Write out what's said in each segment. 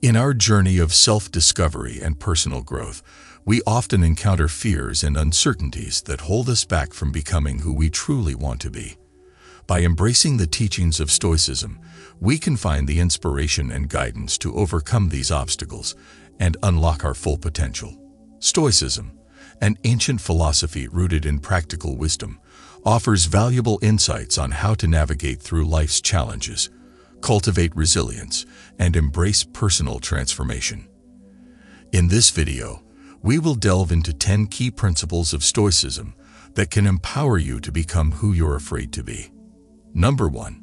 In our journey of self-discovery and personal growth, we often encounter fears and uncertainties that hold us back from becoming who we truly want to be. By embracing the teachings of Stoicism, we can find the inspiration and guidance to overcome these obstacles and unlock our full potential. Stoicism, an ancient philosophy rooted in practical wisdom, offers valuable insights on how to navigate through life's challenges, cultivate resilience, and embrace personal transformation. In this video, we will delve into 10 key principles of Stoicism that can empower you to become who you're afraid to be. Number 1.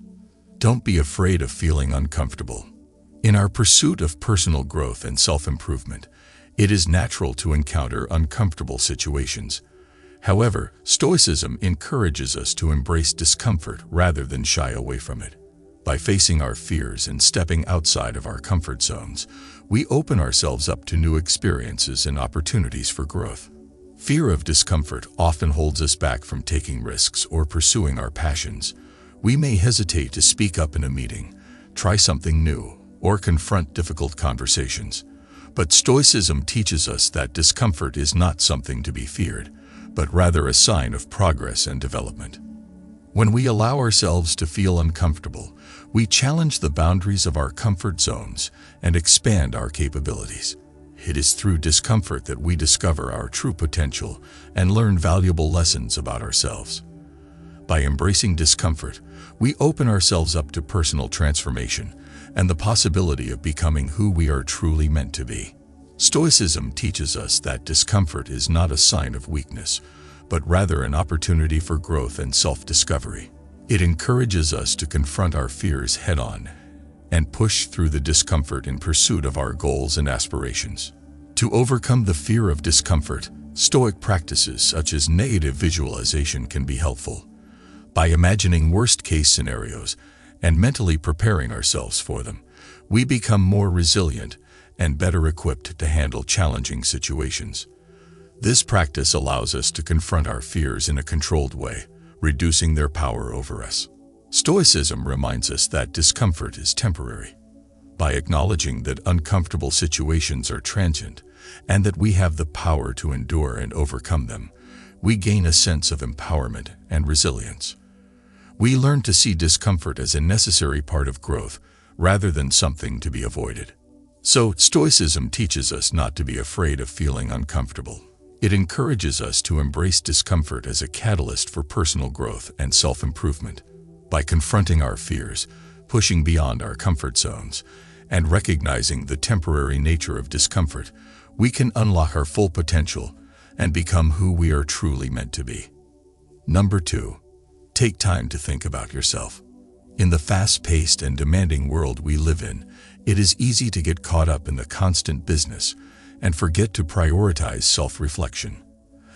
Don't be afraid of feeling uncomfortable. In our pursuit of personal growth and self-improvement, it is natural to encounter uncomfortable situations. However, Stoicism encourages us to embrace discomfort rather than shy away from it. By facing our fears and stepping outside of our comfort zones, we open ourselves up to new experiences and opportunities for growth. Fear of discomfort often holds us back from taking risks or pursuing our passions. We may hesitate to speak up in a meeting, try something new, or confront difficult conversations. But Stoicism teaches us that discomfort is not something to be feared, but rather a sign of progress and development. When we allow ourselves to feel uncomfortable, we challenge the boundaries of our comfort zones and expand our capabilities. It is through discomfort that we discover our true potential and learn valuable lessons about ourselves. By embracing discomfort, we open ourselves up to personal transformation and the possibility of becoming who we are truly meant to be. Stoicism teaches us that discomfort is not a sign of weakness, but rather an opportunity for growth and self-discovery. It encourages us to confront our fears head-on and push through the discomfort in pursuit of our goals and aspirations. To overcome the fear of discomfort, Stoic practices such as negative visualization can be helpful. By imagining worst-case scenarios and mentally preparing ourselves for them, we become more resilient and better equipped to handle challenging situations. This practice allows us to confront our fears in a controlled way, reducing their power over us. Stoicism reminds us that discomfort is temporary. By acknowledging that uncomfortable situations are transient and that we have the power to endure and overcome them, we gain a sense of empowerment and resilience. We learn to see discomfort as a necessary part of growth rather than something to be avoided. So, Stoicism teaches us not to be afraid of feeling uncomfortable. It encourages us to embrace discomfort as a catalyst for personal growth and self-improvement. By confronting our fears, pushing beyond our comfort zones, and recognizing the temporary nature of discomfort, we can unlock our full potential and become who we are truly meant to be. Number 2. Take time to think about yourself. In the fast-paced and demanding world we live in, it is easy to get caught up in the constant business and forget to prioritize self-reflection.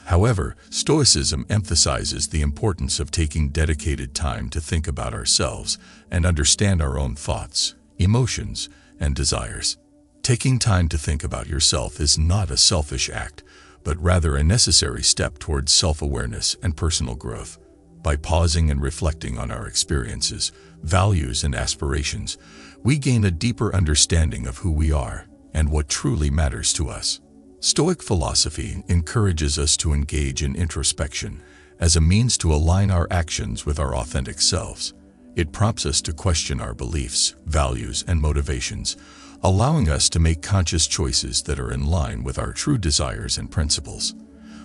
However, Stoicism emphasizes the importance of taking dedicated time to think about ourselves and understand our own thoughts, emotions, and desires. Taking time to think about yourself is not a selfish act, but rather a necessary step towards self-awareness and personal growth. By pausing and reflecting on our experiences, values, and aspirations, we gain a deeper understanding of who we are and what truly matters to us. Stoic philosophy encourages us to engage in introspection as a means to align our actions with our authentic selves. It prompts us to question our beliefs, values, and motivations, allowing us to make conscious choices that are in line with our true desires and principles.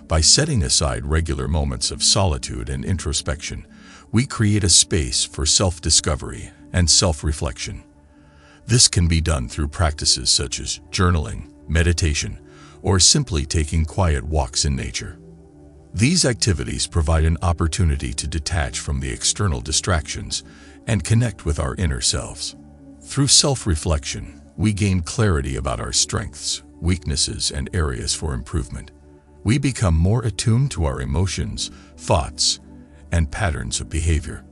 By setting aside regular moments of solitude and introspection, we create a space for self-discovery and self-reflection. This can be done through practices such as journaling, meditation, or simply taking quiet walks in nature. These activities provide an opportunity to detach from the external distractions and connect with our inner selves. Through self-reflection, we gain clarity about our strengths, weaknesses, and areas for improvement. We become more attuned to our emotions, thoughts, and patterns of behavior.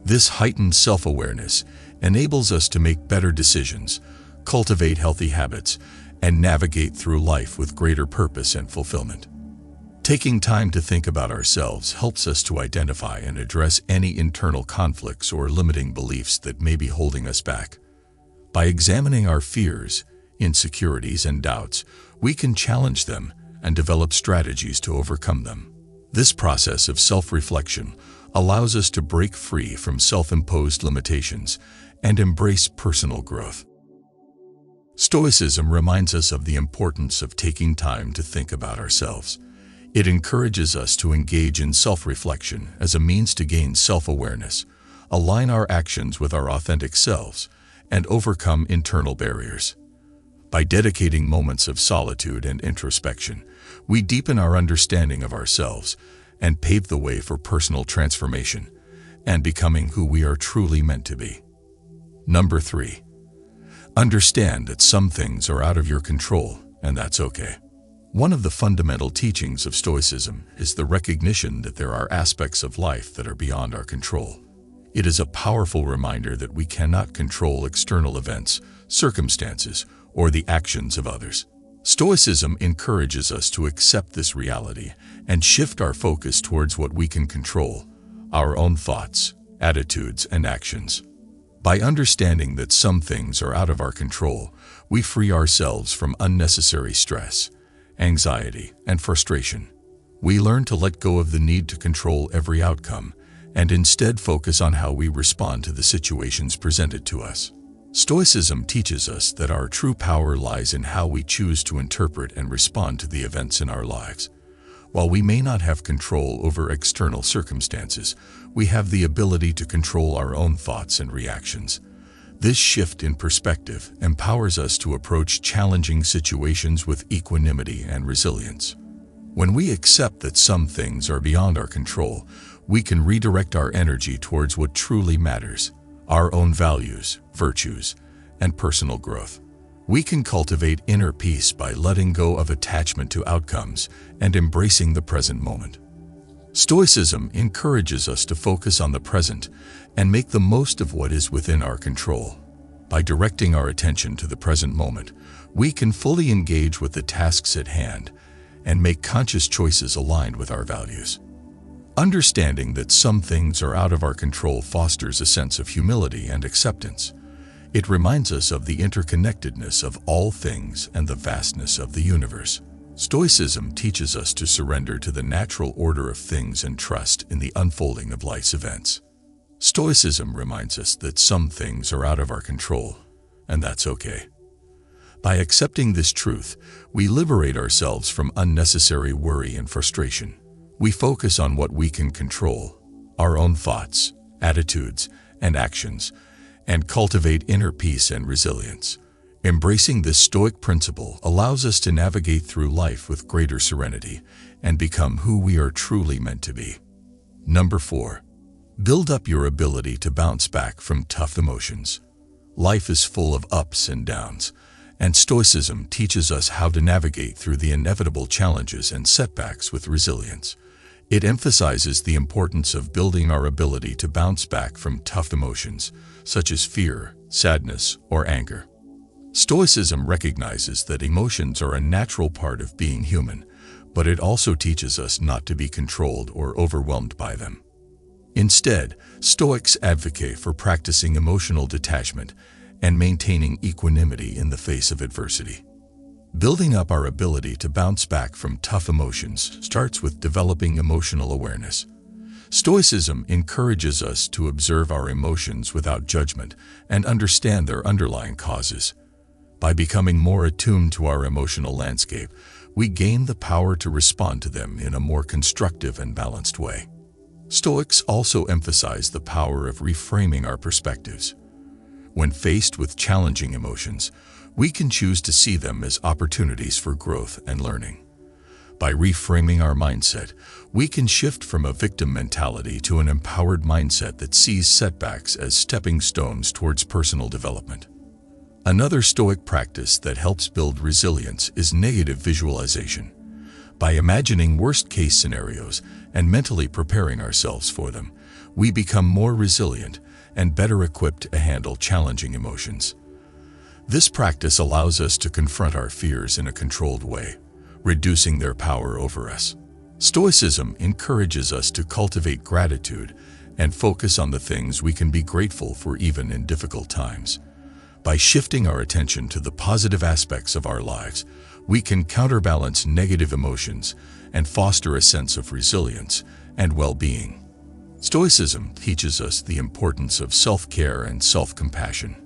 This heightened self-awareness enables us to make better decisions, cultivate healthy habits, and navigate through life with greater purpose and fulfillment. Taking time to think about ourselves helps us to identify and address any internal conflicts or limiting beliefs that may be holding us back. By examining our fears, insecurities, and doubts, we can challenge them and develop strategies to overcome them. This process of self-reflection allows us to break free from self-imposed limitations and embrace personal growth. Stoicism reminds us of the importance of taking time to think about ourselves. It encourages us to engage in self-reflection as a means to gain self-awareness, align our actions with our authentic selves, and overcome internal barriers. By dedicating moments of solitude and introspection, we deepen our understanding of ourselves and pave the way for personal transformation and becoming who we are truly meant to be. Number 3. Understand that some things are out of your control, and that's okay. One of the fundamental teachings of Stoicism is the recognition that there are aspects of life that are beyond our control. It is a powerful reminder that we cannot control external events, circumstances, or the actions of others. Stoicism encourages us to accept this reality and shift our focus towards what we can control, our own thoughts, attitudes, and actions. By understanding that some things are out of our control, we free ourselves from unnecessary stress, anxiety, and frustration. We learn to let go of the need to control every outcome and instead focus on how we respond to the situations presented to us. Stoicism teaches us that our true power lies in how we choose to interpret and respond to the events in our lives. While we may not have control over external circumstances, we have the ability to control our own thoughts and reactions. This shift in perspective empowers us to approach challenging situations with equanimity and resilience. When we accept that some things are beyond our control, we can redirect our energy towards what truly matters: our own values, virtues, and personal growth. We can cultivate inner peace by letting go of attachment to outcomes and embracing the present moment. Stoicism encourages us to focus on the present and make the most of what is within our control. By directing our attention to the present moment, we can fully engage with the tasks at hand and make conscious choices aligned with our values. Understanding that some things are out of our control fosters a sense of humility and acceptance. It reminds us of the interconnectedness of all things and the vastness of the universe. Stoicism teaches us to surrender to the natural order of things and trust in the unfolding of life's events. Stoicism reminds us that some things are out of our control, and that's okay. By accepting this truth, we liberate ourselves from unnecessary worry and frustration. We focus on what we can control, our own thoughts, attitudes, and actions, and cultivate inner peace and resilience. Embracing this Stoic principle allows us to navigate through life with greater serenity and become who we are truly meant to be. Number 4. Build up your ability to bounce back from tough emotions. Life is full of ups and downs, and Stoicism teaches us how to navigate through the inevitable challenges and setbacks with resilience. It emphasizes the importance of building our ability to bounce back from tough emotions, such as fear, sadness, or anger. Stoicism recognizes that emotions are a natural part of being human, but it also teaches us not to be controlled or overwhelmed by them. Instead, Stoics advocate for practicing emotional detachment and maintaining equanimity in the face of adversity. Building up our ability to bounce back from tough emotions starts with developing emotional awareness. Stoicism encourages us to observe our emotions without judgment and understand their underlying causes. By becoming more attuned to our emotional landscape, we gain the power to respond to them in a more constructive and balanced way. Stoics also emphasize the power of reframing our perspectives. When faced with challenging emotions, we can choose to see them as opportunities for growth and learning. By reframing our mindset, we can shift from a victim mentality to an empowered mindset that sees setbacks as stepping stones towards personal development. Another Stoic practice that helps build resilience is negative visualization. By imagining worst-case scenarios and mentally preparing ourselves for them, we become more resilient and better equipped to handle challenging emotions. This practice allows us to confront our fears in a controlled way, reducing their power over us. Stoicism encourages us to cultivate gratitude and focus on the things we can be grateful for even in difficult times. By shifting our attention to the positive aspects of our lives, we can counterbalance negative emotions and foster a sense of resilience and well-being. Stoicism teaches us the importance of self-care and self-compassion.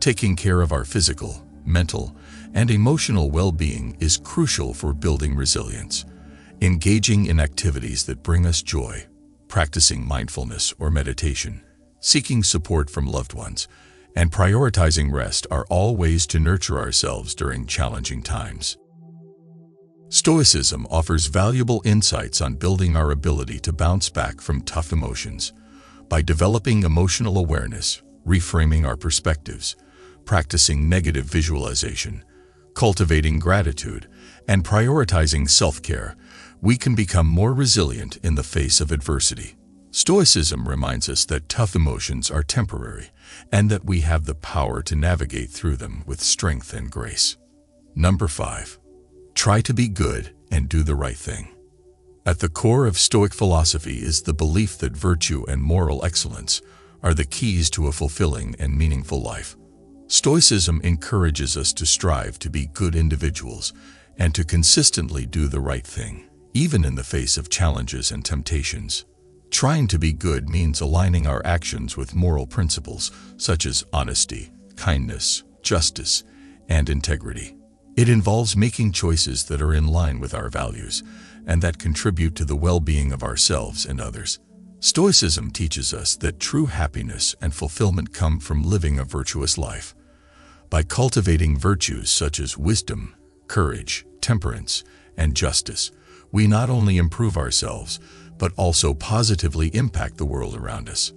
Taking care of our physical, mental, and emotional well-being is crucial for building resilience. Engaging in activities that bring us joy, practicing mindfulness or meditation, seeking support from loved ones, and prioritizing rest are all ways to nurture ourselves during challenging times. Stoicism offers valuable insights on building our ability to bounce back from tough emotions. By developing emotional awareness, reframing our perspectives, practicing negative visualization, cultivating gratitude, and prioritizing self-care, we can become more resilient in the face of adversity. Stoicism reminds us that tough emotions are temporary and that we have the power to navigate through them with strength and grace. Number 5. Try to be good and do the right thing. At the core of Stoic philosophy is the belief that virtue and moral excellence are the keys to a fulfilling and meaningful life. Stoicism encourages us to strive to be good individuals and to consistently do the right thing, even in the face of challenges and temptations. Trying to be good means aligning our actions with moral principles such as honesty, kindness, justice, and integrity. It involves making choices that are in line with our values and that contribute to the well-being of ourselves and others. Stoicism teaches us that true happiness and fulfillment come from living a virtuous life. By cultivating virtues such as wisdom, courage, temperance, and justice, we not only improve ourselves, but also positively impact the world around us.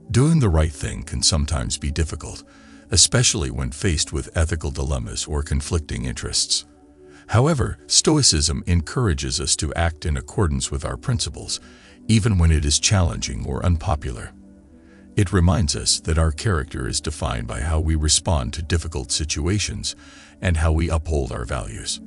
Doing the right thing can sometimes be difficult, especially when faced with ethical dilemmas or conflicting interests. However, Stoicism encourages us to act in accordance with our principles, even when it is challenging or unpopular. It reminds us that our character is defined by how we respond to difficult situations and how we uphold our values.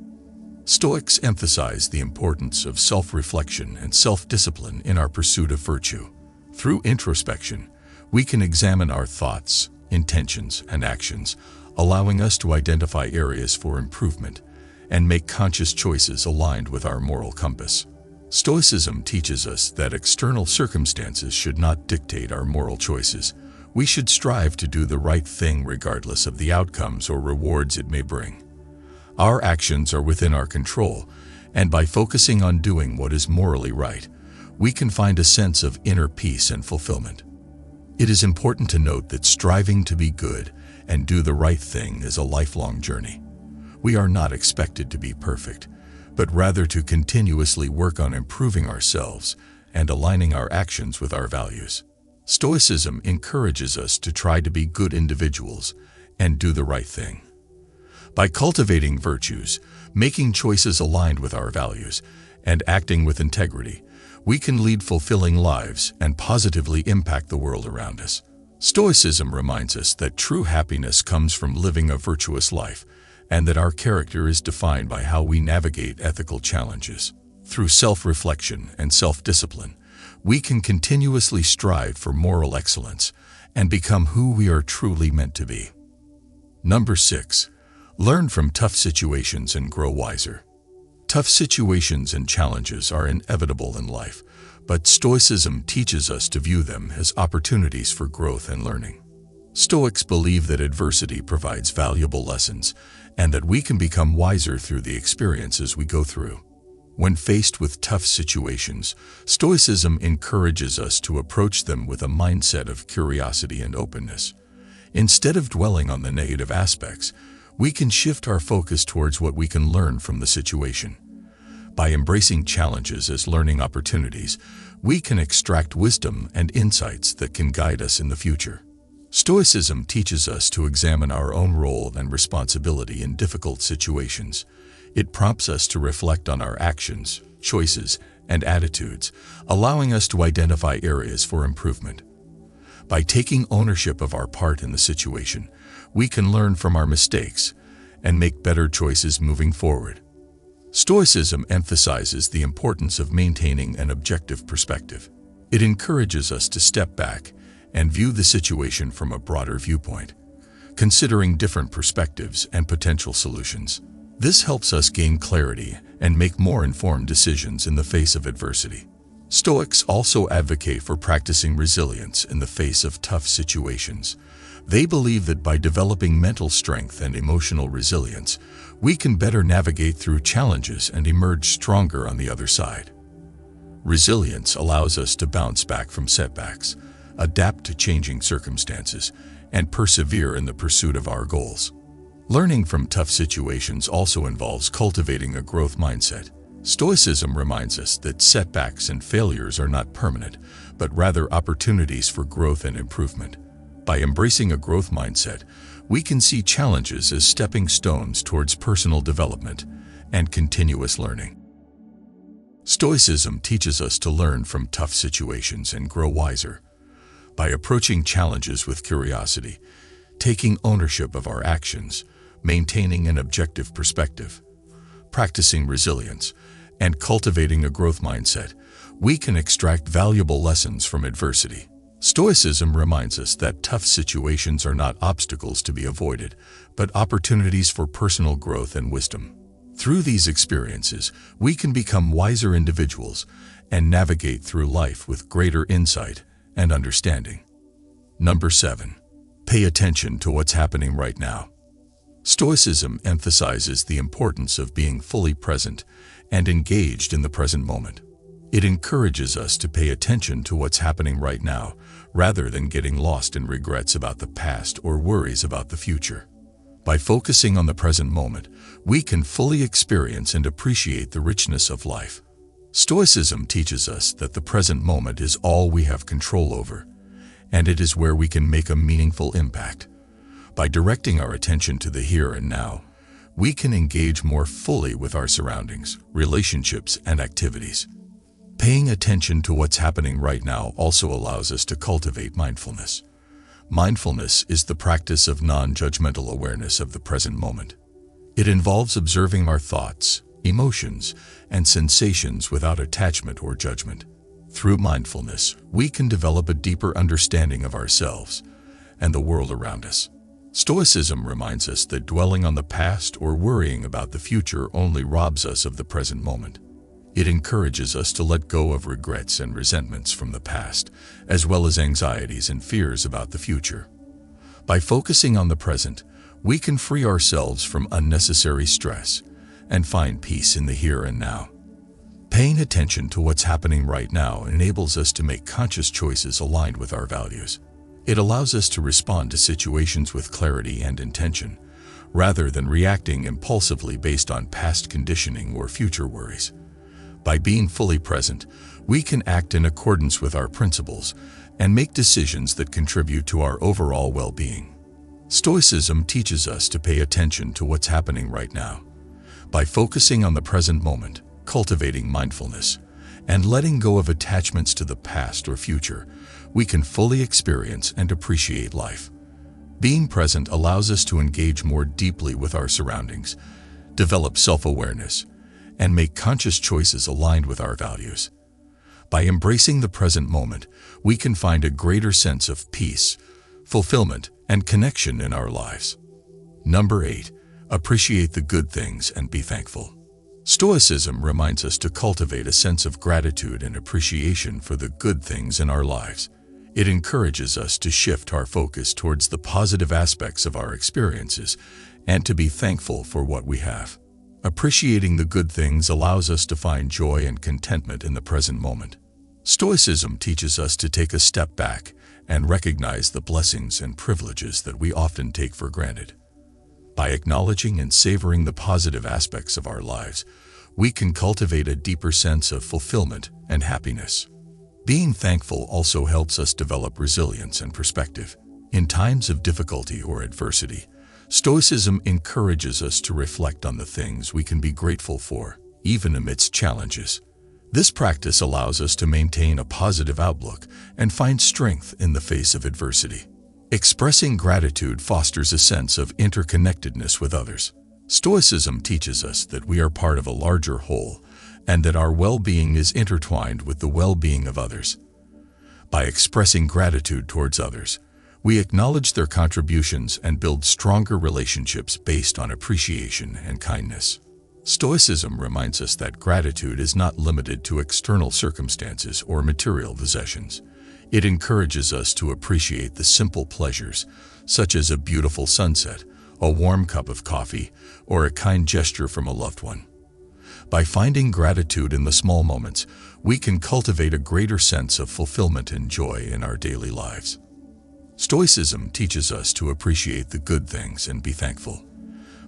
Stoics emphasize the importance of self-reflection and self-discipline in our pursuit of virtue. Through introspection, we can examine our thoughts, intentions, and actions, allowing us to identify areas for improvement and make conscious choices aligned with our moral compass. Stoicism teaches us that external circumstances should not dictate our moral choices. We should strive to do the right thing regardless of the outcomes or rewards it may bring. Our actions are within our control, and by focusing on doing what is morally right, we can find a sense of inner peace and fulfillment. It is important to note that striving to be good and do the right thing is a lifelong journey. We are not expected to be perfect, but rather to continuously work on improving ourselves and aligning our actions with our values. Stoicism encourages us to try to be good individuals and do the right thing. By cultivating virtues, making choices aligned with our values, and acting with integrity, we can lead fulfilling lives and positively impact the world around us. Stoicism reminds us that true happiness comes from living a virtuous life, and that our character is defined by how we navigate ethical challenges. Through self-reflection and self-discipline, we can continuously strive for moral excellence and become who we are truly meant to be. Number 6. Learn from tough situations and grow wiser. Tough situations and challenges are inevitable in life, but Stoicism teaches us to view them as opportunities for growth and learning. Stoics believe that adversity provides valuable lessons and that we can become wiser through the experiences we go through. When faced with tough situations, Stoicism encourages us to approach them with a mindset of curiosity and openness. Instead of dwelling on the negative aspects, we can shift our focus towards what we can learn from the situation. By embracing challenges as learning opportunities, we can extract wisdom and insights that can guide us in the future. Stoicism teaches us to examine our own role and responsibility in difficult situations. It prompts us to reflect on our actions, choices, and attitudes, allowing us to identify areas for improvement. By taking ownership of our part in the situation, we can learn from our mistakes and make better choices moving forward. Stoicism emphasizes the importance of maintaining an objective perspective. It encourages us to step back and view the situation from a broader viewpoint. considering different perspectives and potential solutions. This helps us gain clarity and make more informed decisions in the face of adversity. Stoics also advocate for practicing resilience in the face of tough situations. They believe that by developing mental strength and emotional resilience, we can better navigate through challenges and emerge stronger on the other side. Resilience allows us to bounce back from setbacks, adapt to changing circumstances, and persevere in the pursuit of our goals. Learning from tough situations also involves cultivating a growth mindset. Stoicism reminds us that setbacks and failures are not permanent, but rather opportunities for growth and improvement. By embracing a growth mindset, we can see challenges as stepping stones towards personal development and continuous learning. Stoicism teaches us to learn from tough situations and grow wiser. By approaching challenges with curiosity, taking ownership of our actions, maintaining an objective perspective, practicing resilience, and cultivating a growth mindset, we can extract valuable lessons from adversity. Stoicism reminds us that tough situations are not obstacles to be avoided, but opportunities for personal growth and wisdom. Through these experiences, we can become wiser individuals and navigate through life with greater insight and understanding. Number 7. Pay attention to what's happening right now. Stoicism emphasizes the importance of being fully present and engaged in the present moment. It encourages us to pay attention to what's happening right now, rather than getting lost in regrets about the past or worries about the future. By focusing on the present moment, we can fully experience and appreciate the richness of life. Stoicism teaches us that the present moment is all we have control over, and it is where we can make a meaningful impact. By directing our attention to the here and now, we can engage more fully with our surroundings, relationships, and activities. Paying attention to what's happening right now also allows us to cultivate mindfulness. Mindfulness is the practice of non-judgmental awareness of the present moment. It involves observing our thoughts, emotions, and sensations without attachment or judgment. Through mindfulness, we can develop a deeper understanding of ourselves and the world around us. Stoicism reminds us that dwelling on the past or worrying about the future only robs us of the present moment. It encourages us to let go of regrets and resentments from the past, as well as anxieties and fears about the future. By focusing on the present, we can free ourselves from unnecessary stress and find peace in the here and now. Paying attention to what's happening right now enables us to make conscious choices aligned with our values. It allows us to respond to situations with clarity and intention, rather than reacting impulsively based on past conditioning or future worries. By being fully present, we can act in accordance with our principles and make decisions that contribute to our overall well-being. Stoicism teaches us to pay attention to what's happening right now. By focusing on the present moment, cultivating mindfulness, and letting go of attachments to the past or future, we can fully experience and appreciate life. Being present allows us to engage more deeply with our surroundings, develop self-awareness, and make conscious choices aligned with our values. By embracing the present moment, we can find a greater sense of peace, fulfillment, and connection in our lives. Number 8. Appreciate the good things and be thankful. Stoicism reminds us to cultivate a sense of gratitude and appreciation for the good things in our lives. It encourages us to shift our focus towards the positive aspects of our experiences and to be thankful for what we have. Appreciating the good things allows us to find joy and contentment in the present moment. Stoicism teaches us to take a step back and recognize the blessings and privileges that we often take for granted. By acknowledging and savoring the positive aspects of our lives, we can cultivate a deeper sense of fulfillment and happiness. Being thankful also helps us develop resilience and perspective. In times of difficulty or adversity, Stoicism encourages us to reflect on the things we can be grateful for, even amidst challenges. This practice allows us to maintain a positive outlook and find strength in the face of adversity. Expressing gratitude fosters a sense of interconnectedness with others. Stoicism teaches us that we are part of a larger whole and that our well-being is intertwined with the well-being of others. By expressing gratitude towards others, We acknowledge their contributions and build stronger relationships based on appreciation and kindness. Stoicism reminds us that gratitude is not limited to external circumstances or material possessions. It encourages us to appreciate the simple pleasures, such as a beautiful sunset, a warm cup of coffee, or a kind gesture from a loved one. By finding gratitude in the small moments, we can cultivate a greater sense of fulfillment and joy in our daily lives. Stoicism teaches us to appreciate the good things and be thankful.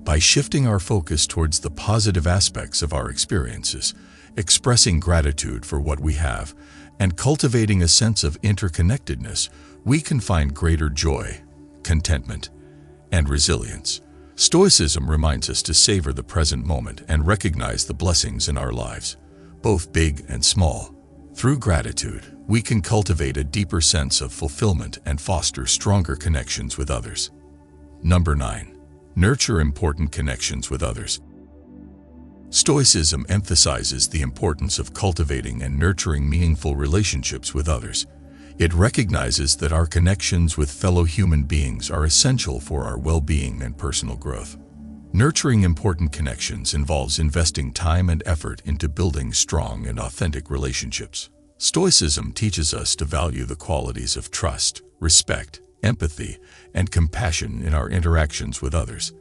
By shifting our focus towards the positive aspects of our experiences, expressing gratitude for what we have, and cultivating a sense of interconnectedness, we can find greater joy, contentment, and resilience. Stoicism reminds us to savor the present moment and recognize the blessings in our lives, both big and small. Through gratitude, we can cultivate a deeper sense of fulfillment and foster stronger connections with others. Number 9. Nurture important connections with others. Stoicism emphasizes the importance of cultivating and nurturing meaningful relationships with others. It recognizes that our connections with fellow human beings are essential for our well-being and personal growth. Nurturing important connections involves investing time and effort into building strong and authentic relationships. Stoicism teaches us to value the qualities of trust, respect, empathy, and compassion in our interactions with others.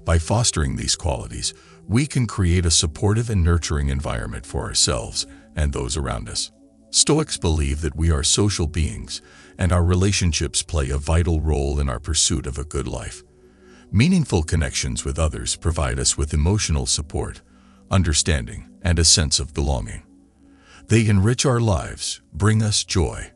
By fostering these qualities, we can create a supportive and nurturing environment for ourselves and those around us. Stoics believe that we are social beings, and our relationships play a vital role in our pursuit of a good life. Meaningful connections with others provide us with emotional support, understanding, and a sense of belonging. They enrich our lives, bring us joy,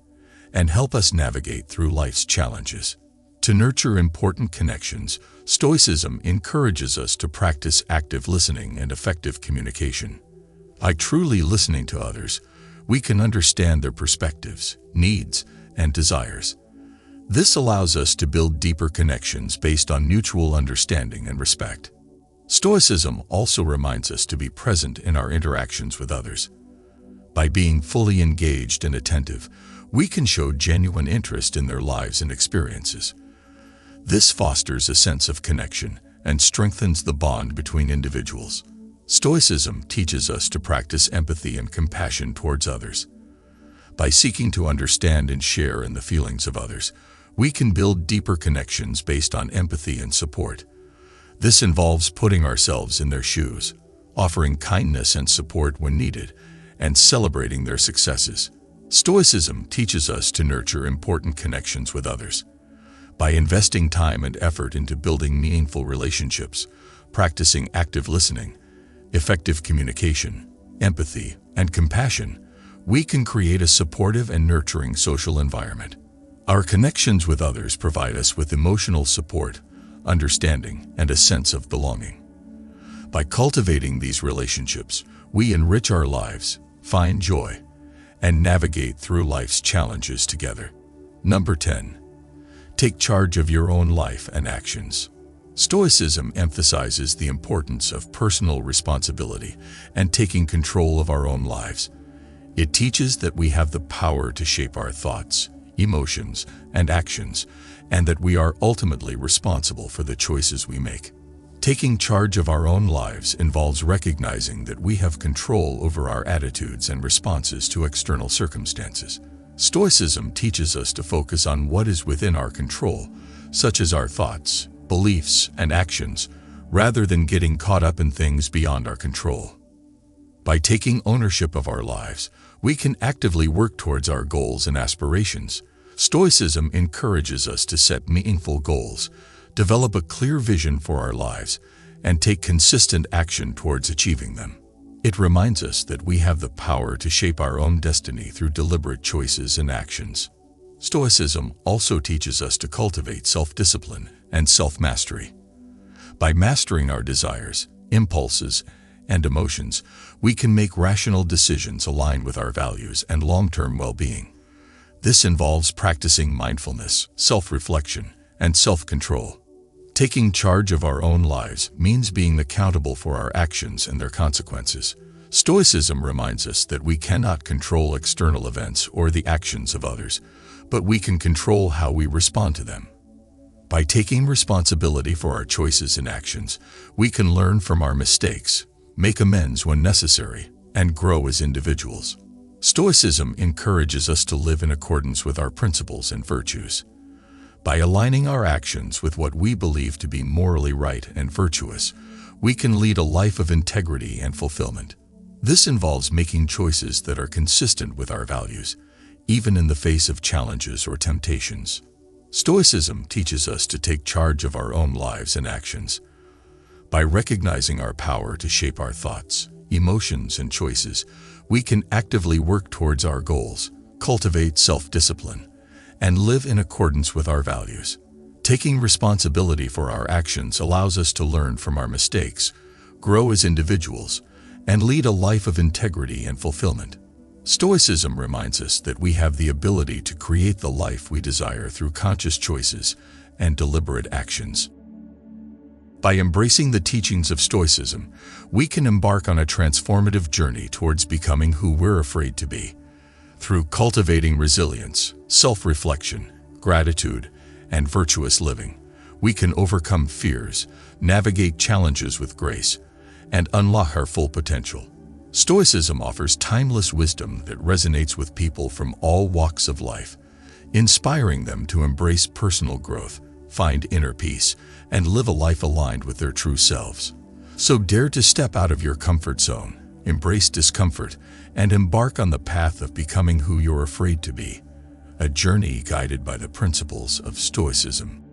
and help us navigate through life's challenges. To nurture important connections, Stoicism encourages us to practice active listening and effective communication. By truly listening to others, we can understand their perspectives, needs, and desires. This allows us to build deeper connections based on mutual understanding and respect. Stoicism also reminds us to be present in our interactions with others. By being fully engaged and attentive, we can show genuine interest in their lives and experiences. This fosters a sense of connection and strengthens the bond between individuals. Stoicism teaches us to practice empathy and compassion towards others. By seeking to understand and share in the feelings of others, we can build deeper connections based on empathy and support. This involves putting ourselves in their shoes, offering kindness and support when needed, and celebrating their successes. Stoicism teaches us to nurture important connections with others. By investing time and effort into building meaningful relationships, practicing active listening, effective communication, empathy, and compassion, we can create a supportive and nurturing social environment. Our connections with others provide us with emotional support, understanding, and a sense of belonging. By cultivating these relationships, we enrich our lives, find joy, and navigate through life's challenges together. Number 10. Take charge of your own life and actions. Stoicism emphasizes the importance of personal responsibility and taking control of our own lives. It teaches that we have the power to shape our thoughts, emotions, and actions, and that we are ultimately responsible for the choices we make. Taking charge of our own lives involves recognizing that we have control over our attitudes and responses to external circumstances. Stoicism teaches us to focus on what is within our control, such as our thoughts, beliefs, and actions, rather than getting caught up in things beyond our control. By taking ownership of our lives, we can actively work towards our goals and aspirations. Stoicism encourages us to set meaningful goals, develop a clear vision for our lives, and take consistent action towards achieving them. It reminds us that we have the power to shape our own destiny through deliberate choices and actions. Stoicism also teaches us to cultivate self-discipline and self-mastery. By mastering our desires, impulses, and emotions, we can make rational decisions aligned with our values and long-term well-being. This involves practicing mindfulness, self-reflection, and self-control. Taking charge of our own lives means being accountable for our actions and their consequences. Stoicism reminds us that we cannot control external events or the actions of others, but we can control how we respond to them. By taking responsibility for our choices and actions, we can learn from our mistakes, make amends when necessary, and grow as individuals. Stoicism encourages us to live in accordance with our principles and virtues. By aligning our actions with what we believe to be morally right and virtuous, we can lead a life of integrity and fulfillment. This involves making choices that are consistent with our values, even in the face of challenges or temptations. Stoicism teaches us to take charge of our own lives and actions. By recognizing our power to shape our thoughts, emotions, and choices, we can actively work towards our goals, cultivate self-discipline, and live in accordance with our values. Taking responsibility for our actions allows us to learn from our mistakes, grow as individuals, and lead a life of integrity and fulfillment. Stoicism reminds us that we have the ability to create the life we desire through conscious choices and deliberate actions. By embracing the teachings of Stoicism, we can embark on a transformative journey towards becoming who we're afraid to be. Through cultivating resilience, self-reflection, gratitude, and virtuous living, we can overcome fears, navigate challenges with grace, and unlock our full potential. Stoicism offers timeless wisdom that resonates with people from all walks of life, inspiring them to embrace personal growth, find inner peace, and live a life aligned with their true selves. So dare to step out of your comfort zone, embrace discomfort, and embark on the path of becoming who you're afraid to be, a journey guided by the principles of Stoicism.